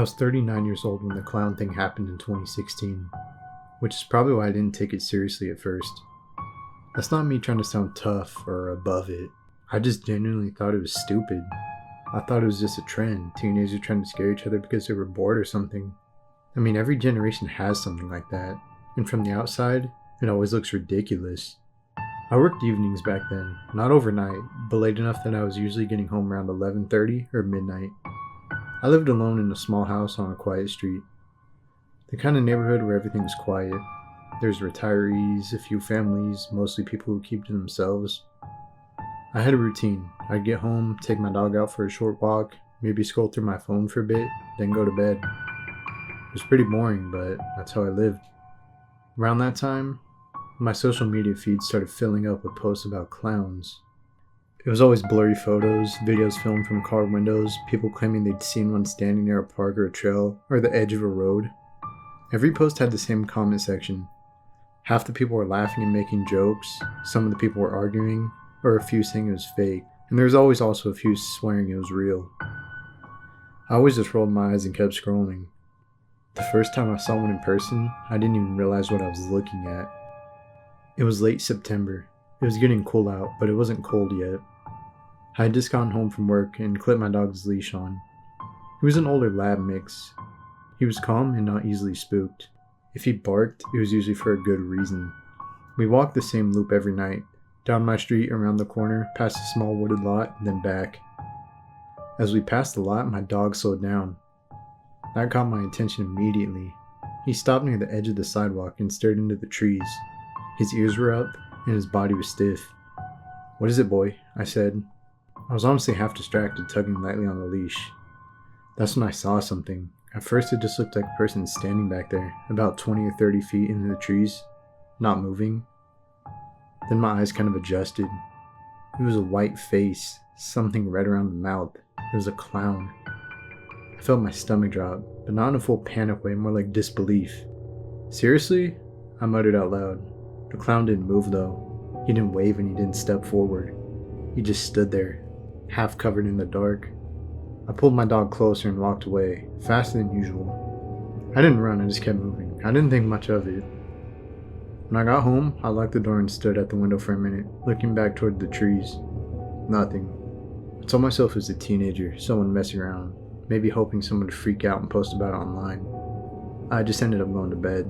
I was 39 years old when the clown thing happened in 2016, which is probably why I didn't take it seriously at first. That's not me trying to sound tough or above it. I just genuinely thought it was stupid. I thought it was just a trend, teenagers trying to scare each other because they were bored or something. I mean, every generation has something like that, and from the outside, it always looks ridiculous. I worked evenings back then, not overnight, but late enough that I was usually getting home around 11:30 or midnight. I lived alone in a small house on a quiet street. The kind of neighborhood where everything was quiet. There's retirees, a few families, mostly people who keep to themselves. I had a routine. I'd get home, take my dog out for a short walk, maybe scroll through my phone for a bit, then go to bed. It was pretty boring, but that's how I lived. Around that time, my social media feed started filling up with posts about clowns. It was always blurry photos, videos filmed from car windows, people claiming they'd seen one standing near a park or a trail, or the edge of a road. Every post had the same comment section. Half the people were laughing and making jokes, some of the people were arguing, or a few saying it was fake, and there was always also a few swearing it was real. I always just rolled my eyes and kept scrolling. The first time I saw one in person, I didn't even realize what I was looking at. It was late September. It was getting cool out, but it wasn't cold yet. I had just gotten home from work and clipped my dog's leash on. He was an older lab mix. He was calm and not easily spooked. If he barked, it was usually for a good reason. We walked the same loop every night, down my street, around the corner, past a small wooded lot, then back. As we passed the lot, my dog slowed down. That caught my attention immediately. He stopped near the edge of the sidewalk and stared into the trees. His ears were up, and his body was stiff. "What is it, boy?" I said. I was honestly half distracted, tugging lightly on the leash. That's when I saw something. At first it just looked like a person standing back there, about 20 or 30 feet into the trees, not moving. Then my eyes kind of adjusted. It was a white face, something red around the mouth. It was a clown. I felt my stomach drop, but not in a full panic way, more like disbelief. "Seriously?" I muttered out loud. The clown didn't move though. He didn't wave and he didn't step forward. He just stood there, half covered in the dark. I pulled my dog closer and walked away, faster than usual. I didn't run, I just kept moving. I didn't think much of it. When I got home, I locked the door and stood at the window for a minute, looking back toward the trees. Nothing. I told myself it was a teenager, someone messing around, maybe hoping someone would freak out and post about it online. I just ended up going to bed.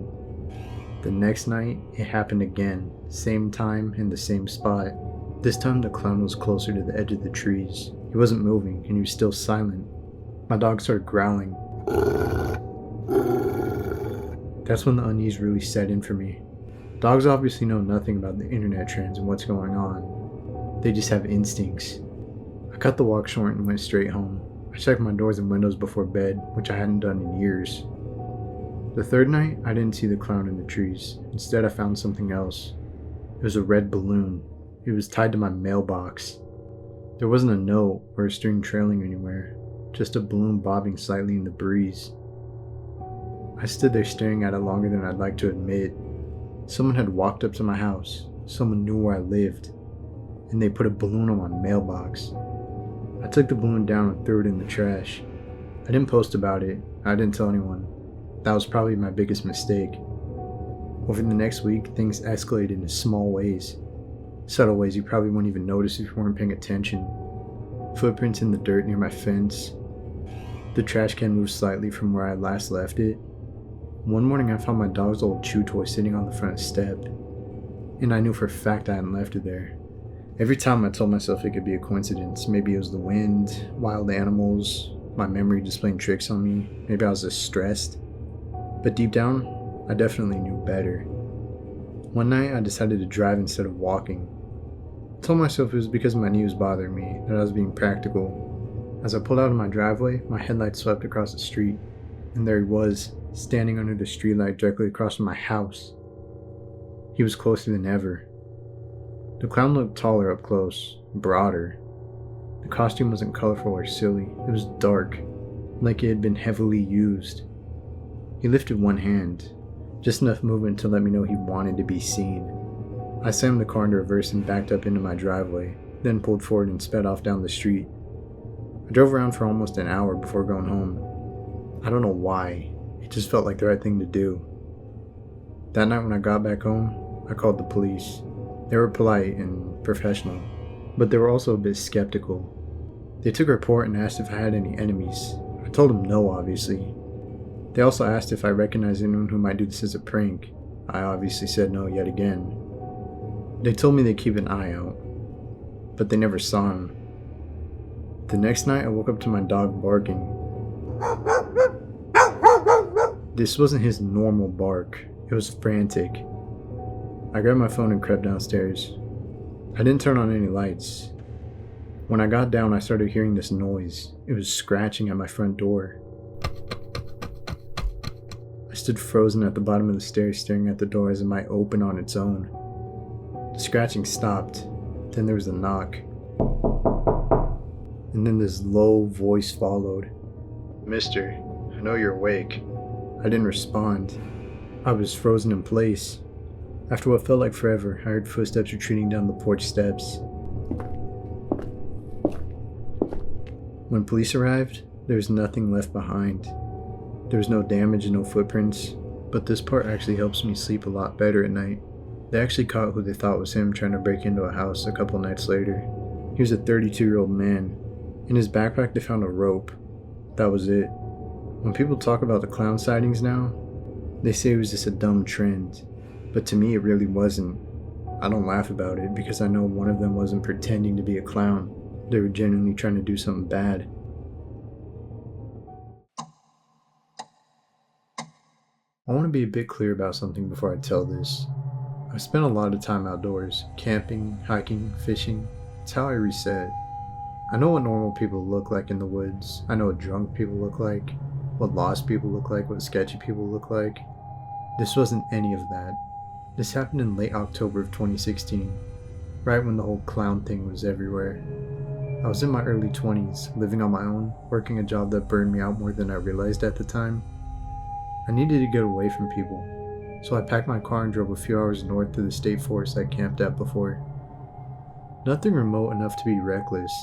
The next night, it happened again, same time in the same spot. This time the clown was closer to the edge of the trees. He wasn't moving, and he was still silent. My dog started growling. That's when the unease really set in for me. Dogs obviously know nothing about the internet trends and what's going on. They just have instincts. I cut the walk short and went straight home. I checked my doors and windows before bed, which I hadn't done in years. The third night, I didn't see the clown in the trees. Instead, I found something else. It was a red balloon. It was tied to my mailbox. There wasn't a note or a string trailing anywhere, just a balloon bobbing slightly in the breeze. I stood there staring at it longer than I'd like to admit. Someone had walked up to my house. Someone knew where I lived. And they put a balloon on my mailbox. I took the balloon down and threw it in the trash. I didn't post about it. I didn't tell anyone. That was probably my biggest mistake. Over the next week, things escalated in small ways. Subtle ways you probably wouldn't even notice if you weren't paying attention. Footprints in the dirt near my fence. The trash can moved slightly from where I last left it. One morning I found my dog's old chew toy sitting on the front step. And I knew for a fact I hadn't left it there. Every time I told myself it could be a coincidence. Maybe it was the wind, wild animals, my memory just playing tricks on me. Maybe I was just stressed. But deep down, I definitely knew better. One night, I decided to drive instead of walking. I told myself it was because my knee was bothering me, that I was being practical. As I pulled out of my driveway, my headlight swept across the street, and there he was, standing under the streetlight directly across from my house. He was closer than ever. The clown looked taller up close, broader. The costume wasn't colorful or silly, it was dark, like it had been heavily used. He lifted one hand, just enough movement to let me know he wanted to be seen. I slammed the car into reverse and backed up into my driveway, then pulled forward and sped off down the street. I drove around for almost an hour before going home. I don't know why. It just felt like the right thing to do. That night when I got back home, I called the police. They were polite and professional, but they were also a bit skeptical. They took a report and asked if I had any enemies. I told them no, obviously. They also asked if I recognized anyone who might do this as a prank. I obviously said no yet again. They told me they'd keep an eye out, but they never saw him. The next night I woke up to my dog barking. This wasn't his normal bark. It was frantic. I grabbed my phone and crept downstairs. I didn't turn on any lights. When I got down, I started hearing this noise. It was scratching at my front door. I stood frozen at the bottom of the stairs, staring at the door as it might open on its own. The scratching stopped. Then there was a knock. And then this low voice followed. "Mister, I know you're awake." I didn't respond. I was frozen in place. After what felt like forever, I heard footsteps retreating down the porch steps. When police arrived, there was nothing left behind. There was no damage and no footprints, but this part actually helps me sleep a lot better at night. They actually caught who they thought was him trying to break into a house a couple nights later. He was a 32-year-old man. In his backpack they found a rope. That was it. When people talk about the clown sightings now, they say it was just a dumb trend, but to me it really wasn't. I don't laugh about it because I know one of them wasn't pretending to be a clown. They were genuinely trying to do something bad. I want to be a bit clear about something before I tell this. I've spent a lot of time outdoors, camping, hiking, fishing. It's how I reset. I know what normal people look like in the woods. I know what drunk people look like, what lost people look like, what sketchy people look like. This wasn't any of that. This happened in late October of 2016, right when the whole clown thing was everywhere. I was in my early 20s, living on my own, working a job that burned me out more than I realized at the time. I needed to get away from people, so I packed my car and drove a few hours north to the state forest I camped at before. Nothing remote enough to be reckless.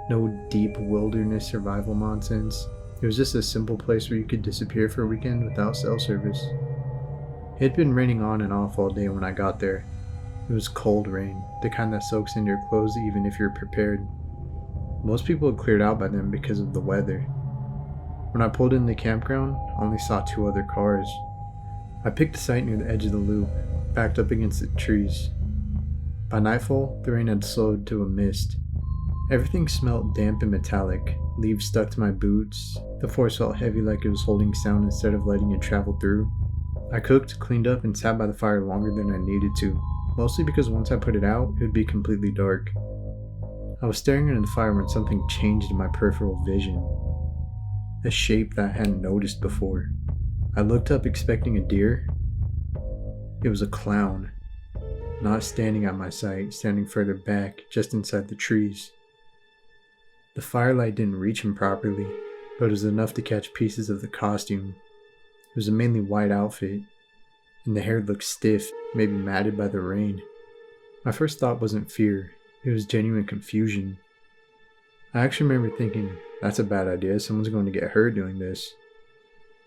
No deep wilderness survival nonsense. It was just a simple place where you could disappear for a weekend without cell service. It had been raining on and off all day when I got there. It was cold rain, the kind that soaks into your clothes even if you're prepared. Most people had cleared out by then because of the weather. When I pulled in the campground, I only saw 2 other cars. I picked a site near the edge of the loop, backed up against the trees. By nightfall, the rain had slowed to a mist. Everything smelled damp and metallic, leaves stuck to my boots. The forest felt heavy like it was holding sound instead of letting it travel through. I cooked, cleaned up, and sat by the fire longer than I needed to, mostly because once I put it out, it would be completely dark. I was staring into the fire when something changed in my peripheral vision. A shape that I hadn't noticed before. I looked up expecting a deer. It was a clown. Not standing at my side, standing further back, just inside the trees. The firelight didn't reach him properly, but it was enough to catch pieces of the costume. It was a mainly white outfit, and the hair looked stiff, maybe matted by the rain. My first thought wasn't fear, it was genuine confusion. I actually remember thinking, that's a bad idea, someone's going to get hurt doing this.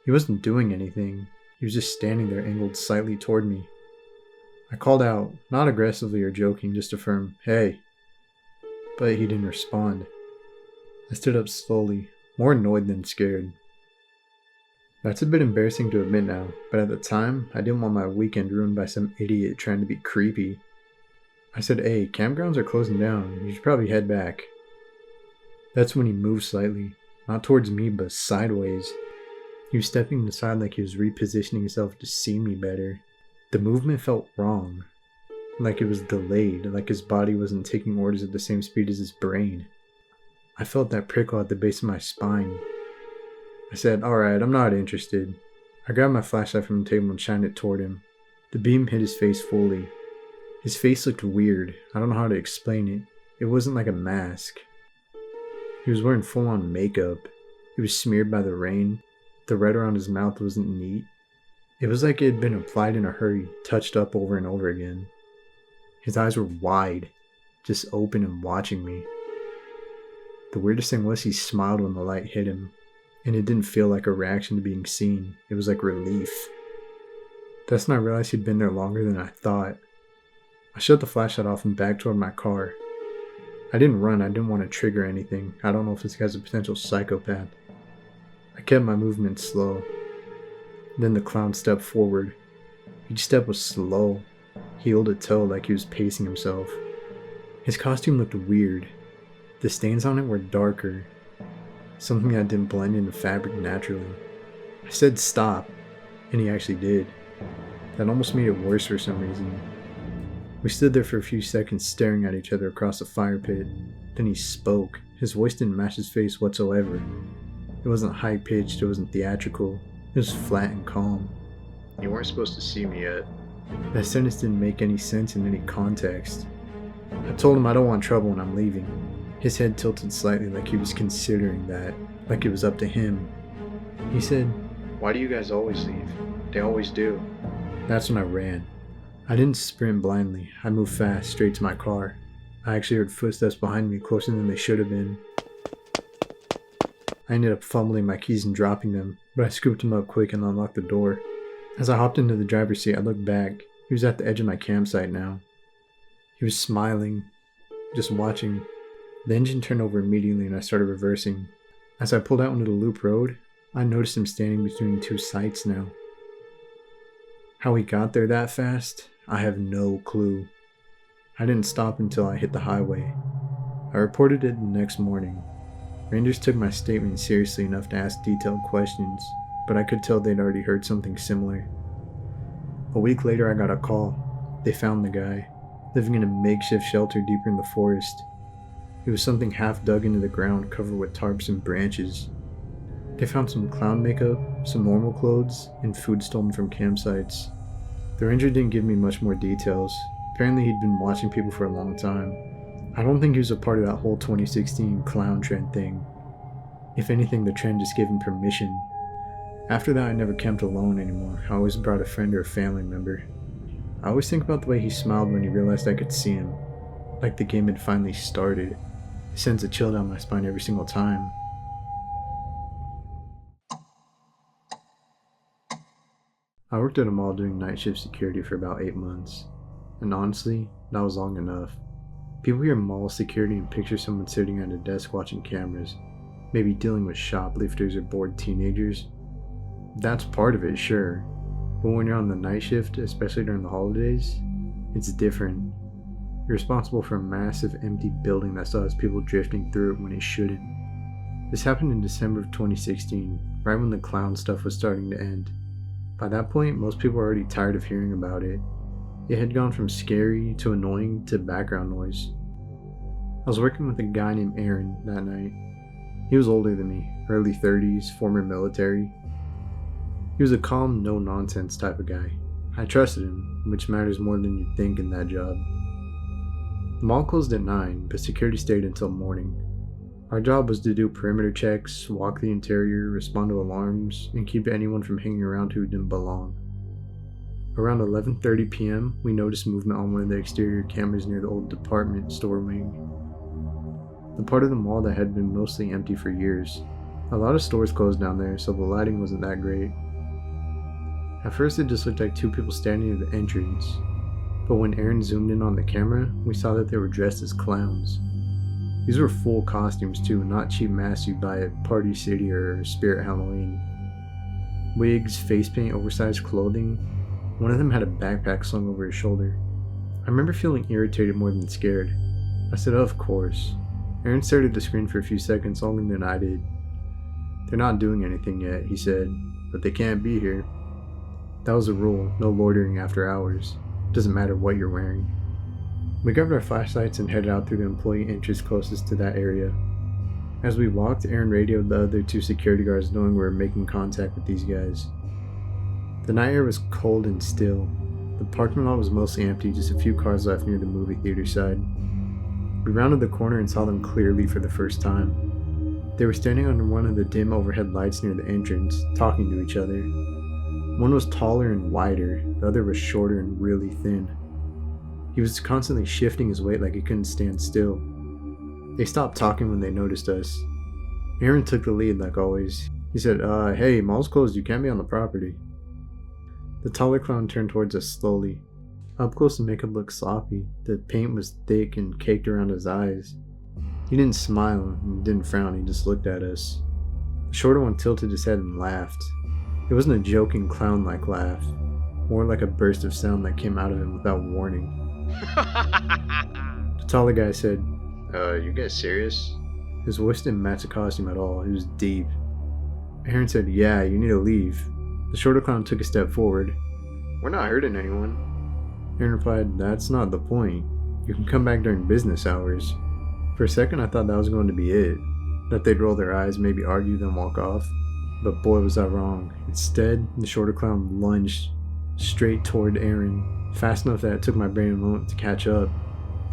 He wasn't doing anything, he was just standing there angled slightly toward me. I called out, not aggressively or joking, just a firm, "Hey," but he didn't respond. I stood up slowly, more annoyed than scared. That's a bit embarrassing to admit now, but at the time, I didn't want my weekend ruined by some idiot trying to be creepy. I said, "Hey, campgrounds are closing down, you should probably head back." That's when he moved slightly, not towards me, but sideways. He was stepping aside like he was repositioning himself to see me better. The movement felt wrong, like it was delayed, like his body wasn't taking orders at the same speed as his brain. I felt that prickle at the base of my spine. I said, "Alright, I'm not interested." I grabbed my flashlight from the table and shined it toward him. The beam hit his face fully. His face looked weird. I don't know how to explain it. It wasn't like a mask. He was wearing full-on makeup. It was smeared by the rain. The red around his mouth wasn't neat. It was like it had been applied in a hurry, touched up over and over again. His eyes were wide, just open and watching me. The weirdest thing was he smiled when the light hit him. and it didn't feel like a reaction to being seen. It was like relief. That's when I realized he'd been there longer than I thought. I shut the flashlight off and backed toward my car. I didn't run, I didn't want to trigger anything. I don't know if this guy's a potential psychopath. I kept my movement slow. Then the clown stepped forward. Each step was slow. He held a toe like he was pacing himself. His costume looked weird. The stains on it were darker, something that didn't blend into fabric naturally. I said stop, and he actually did. That almost made it worse for some reason. We stood there for a few seconds staring at each other across the fire pit. Then he spoke. His voice didn't match his face whatsoever. It wasn't high-pitched, it wasn't theatrical. It was flat and calm. "You weren't supposed to see me yet." That sentence didn't make any sense in any context. I told him I don't want trouble and I'm leaving. His head tilted slightly like he was considering that, like it was up to him. He said, "Why do you guys always leave? They always do." That's when I ran. I didn't sprint blindly. I moved fast, straight to my car. I actually heard footsteps behind me closer than they should have been. I ended up fumbling my keys and dropping them, but I scooped them up quick and unlocked the door. As I hopped into the driver's seat, I looked back. He was at the edge of my campsite now. He was smiling, just watching. The engine turned over immediately and I started reversing. As I pulled out into the loop road, I noticed him standing between two sites now. How he got there that fast, I have no clue. I didn't stop until I hit the highway. I reported it the next morning. Rangers took my statement seriously enough to ask detailed questions, but I could tell they'd already heard something similar. A week later I got a call. They found the guy, living in a makeshift shelter deeper in the forest. It was something half dug into the ground, covered with tarps and branches. They found some clown makeup, some normal clothes, and food stolen from campsites. The ranger didn't give me much more details. Apparently he'd been watching people for a long time. I don't think he was a part of that whole 2016 clown trend thing. If anything, the trend just gave him permission. After that, I never camped alone anymore. I always brought a friend or a family member. I always think about the way he smiled when he realized I could see him. Like the game had finally started. It sends a chill down my spine every single time. I worked at a mall doing night shift security for about 8 months. And honestly, that was long enough. People hear mall security and picture someone sitting at a desk watching cameras, maybe dealing with shoplifters or bored teenagers. That's part of it, sure. But when you're on the night shift, especially during the holidays, it's different. You're responsible for a massive empty building that still has people drifting through it when it shouldn't. This happened in December of 2016, right when the clown stuff was starting to end. By that point, most people were already tired of hearing about it. It had gone from scary to annoying to background noise. I was working with a guy named Aaron that night. He was older than me, early 30s, former military. He was a calm, no-nonsense type of guy. I trusted him, which matters more than you'd think in that job. The mall closed at 9, but security stayed until morning. Our job was to do perimeter checks, walk the interior, respond to alarms, and keep anyone from hanging around who didn't belong. Around 11:30 p.m., we noticed movement on one of the exterior cameras near the old department store wing. The part of the mall that had been mostly empty for years. A lot of stores closed down there, so the lighting wasn't that great. At first it just looked like two people standing near the entrance, but when Aaron zoomed in on the camera, we saw that they were dressed as clowns. These were full costumes too, not cheap masks you'd buy at Party City or Spirit Halloween. Wigs, face paint, oversized clothing. One of them had a backpack slung over his shoulder. I remember feeling irritated more than scared. I said, "Of course." Aaron stared at the screen for a few seconds, longer than I did. "They're not doing anything yet," he said, "but they can't be here." That was a rule, no loitering after hours. Doesn't matter what you're wearing. We grabbed our flashlights and headed out through the employee entrance closest to that area. As we walked, Aaron radioed the other two security guards knowing we were making contact with these guys. The night air was cold and still. The parking lot was mostly empty, just a few cars left near the movie theater side. We rounded the corner and saw them clearly for the first time. They were standing under one of the dim overhead lights near the entrance, talking to each other. One was taller and wider, the other was shorter and really thin. He was constantly shifting his weight like he couldn't stand still. They stopped talking when they noticed us. Aaron took the lead like always. He said, hey, mall's closed, you can't be on the property. The taller clown turned towards us slowly. Up close, the makeup looked sloppy. The paint was thick and caked around his eyes. He didn't smile and didn't frown, he just looked at us. The shorter one tilted his head and laughed. It wasn't a joking clown-like laugh, more like a burst of sound that came out of him without warning. The taller guy said, you guys serious? His voice didn't match the costume at all, it was deep. Aaron said, yeah, you need to leave. The shorter clown took a step forward. We're not hurting anyone. Aaron replied, that's not the point. You can come back during business hours. For a second I thought that was going to be it. That they'd roll their eyes, maybe argue, then walk off. But boy was I wrong. Instead, the shorter clown lunged straight toward Aaron, fast enough that it took my brain a moment to catch up.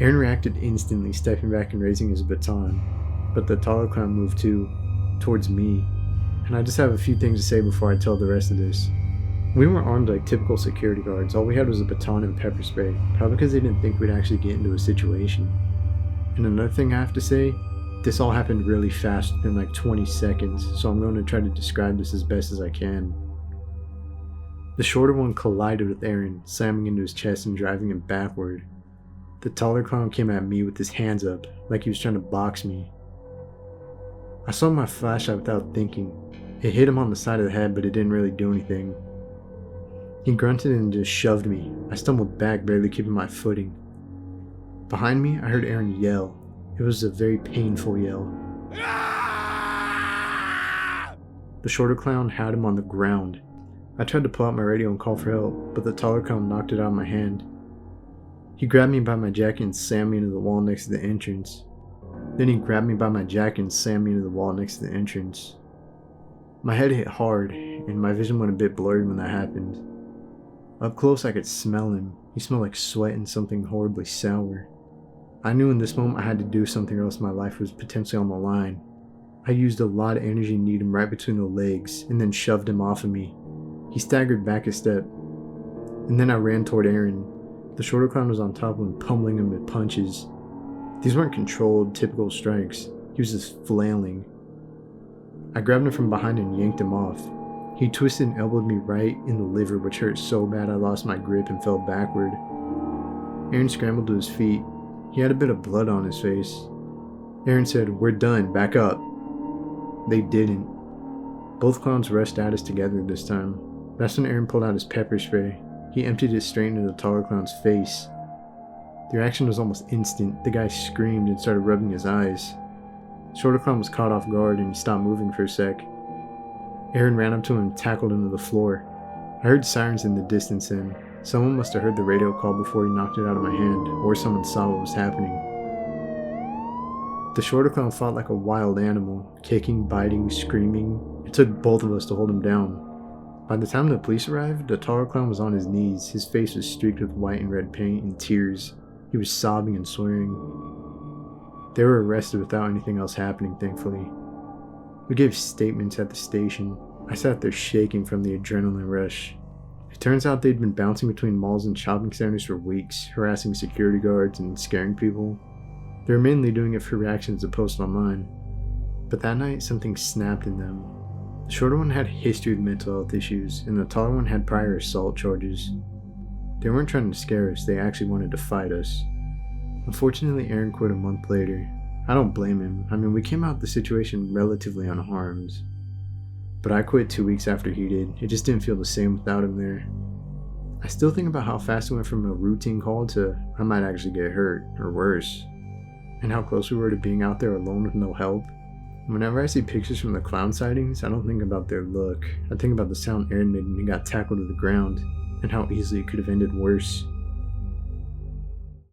Aaron reacted instantly, stepping back and raising his baton. But the taller clown moved too, towards me. And I just have a few things to say before I tell the rest of this. We weren't armed like typical security guards. All we had was a baton and pepper spray, probably because they didn't think we'd actually get into a situation. And another thing I have to say, this all happened really fast within like 20 seconds, so I'm going to try to describe this as best as I can. The shorter one collided with Aaron, slamming into his chest and driving him backward. The taller clown came at me with his hands up, like he was trying to box me. I saw my flashlight without thinking. It hit him on the side of the head, but it didn't really do anything. He grunted and just shoved me. I stumbled back, barely keeping my footing. Behind me, I heard Aaron yell. It was a very painful yell. The shorter clown had him on the ground. I tried to pull out my radio and call for help, but the taller clown knocked it out of my hand. He grabbed me by my jacket and slammed me into the wall next to the entrance. Then he grabbed me by my jacket and slammed me into the wall next to the entrance. My head hit hard, and my vision went a bit blurry when that happened. Up close, I could smell him. He smelled like sweat and something horribly sour. I knew in this moment I had to do something or else my life was potentially on the line. I used a lot of energy to kneed him right between the legs, and then shoved him off of me. He staggered back a step, and then I ran toward Aaron. The shorter clown was on top of him, pummeling him with punches. These weren't controlled, typical strikes. He was just flailing. I grabbed him from behind and yanked him off. He twisted and elbowed me right in the liver, which hurt so bad I lost my grip and fell backward. Aaron scrambled to his feet. He had a bit of blood on his face. Aaron said, "We're done, back up." They didn't. Both clowns rushed at us together this time. That's when Aaron pulled out his pepper spray. He emptied it straight into the taller clown's face. The reaction was almost instant. The guy screamed and started rubbing his eyes. The shorter clown was caught off guard and he stopped moving for a sec. Aaron ran up to him and tackled him to the floor. I heard sirens in the distance and someone must have heard the radio call before he knocked it out of my hand, or someone saw what was happening. The shorter clown fought like a wild animal, kicking, biting, screaming. It took both of us to hold him down. By the time the police arrived, the taller clown was on his knees. His face was streaked with white and red paint and tears. He was sobbing and swearing. They were arrested without anything else happening, thankfully. We gave statements at the station. I sat there shaking from the adrenaline rush. It turns out they'd been bouncing between malls and shopping centers for weeks, harassing security guards and scaring people. They were mainly doing it for reactions to post online. But that night, something snapped in them. The shorter one had a history of mental health issues, and the taller one had prior assault charges. They weren't trying to scare us, they actually wanted to fight us. Unfortunately, Aaron quit a month later. I don't blame him. I mean, we came out of the situation relatively unharmed. But I quit 2 weeks after he did. It just didn't feel the same without him there. I still think about how fast it went from a routine call to I might actually get hurt, or worse. And how close we were to being out there alone with no help. Whenever I see pictures from the clown sightings, I don't think about their look. I think about the sound Aaron made when he got tackled to the ground, and how easily it could have ended worse.